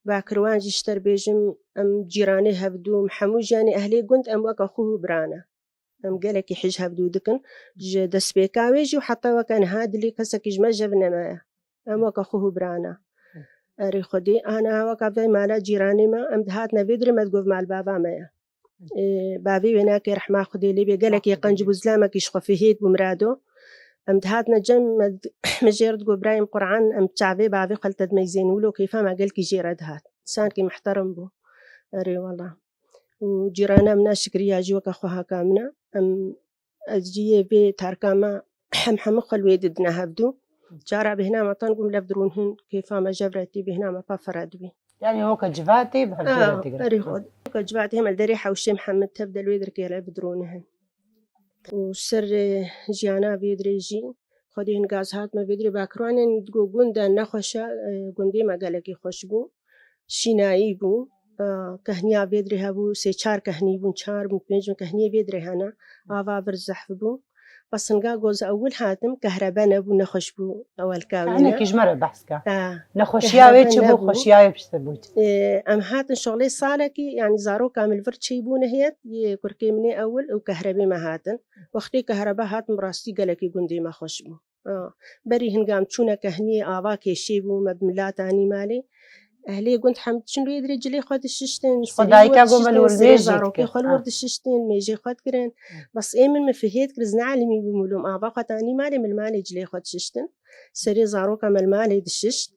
باكروان جشتر بيجم أم جيراني هبدو محموج يعني أهلي قنت أم وك أخوه برانا أم قالك يحج هبدو دكن دس بيكاويجي وحتى وكان هاد اللي كسك يجمع جبنا ما أم وك أخوه برانا أري خدي أنا وك في مالا جيراني ما أم هاتنا فيدري ما تقف مع البابا ما بابي ويناك رحمة خدي لي بيقالك يقنج بزلامك يشخفيهيت بمرادو أم هاتنا جم مجيرد جو برايم قرعان أم تعبي بابي قلت تميزين ولو كيف ما قالك يجيرد هات إنسان كي محترم بو أري والله وجيرانا منا شكريا جوك أخوها كامنا أم أجيه بي تاركاما حم خلوي ضدنا هبدو جارع بهنا ما تنقوم لفدرونهن كيف ما جبرتي بهنا ما فرد بي يعني هو كجفاتي بحب جرتي أري خود كجبعتهم الدري حوشي محمد تبدأ الويدر كي لفدرونهن وسر جيانا بيدريجي خدين غاز هات ما بيدري باكروان تقو جندا نخشة جندي ما قالك يخشبو شيناي بو كهنيا بيدري هبو سيشار كهني بون شار بون بينجون كهنيا بيدري هنا آوا برزح بو بس نقا جوز أول هاتم كهرباء نبو نخشبو أول كاوينا أنا كيجمر بحسكا نخشيا ويتشبو خشيا بيشتبوت أم هات شغلي صالكي يعني زارو كامل فرتشي بونه هيت يكركي مني أول وكهربي ما هاتن وقتي كهرباء هات مراستي قالك يقندي ما خشبو بري هنقام تشونا كهني آوا كيشيبو مبملاتاني مالي أهلي قلت حمد شنو يدري جلي خد الششتين خدايكا قوم الورميجي زاروكي خل ورد الششتين ميجي خد كرين بس من ما فيهيت كرزنا علمي بمولوم آبا قطعني مالي من المالي جلي خد ششتين سري زاروكا من المالي دششت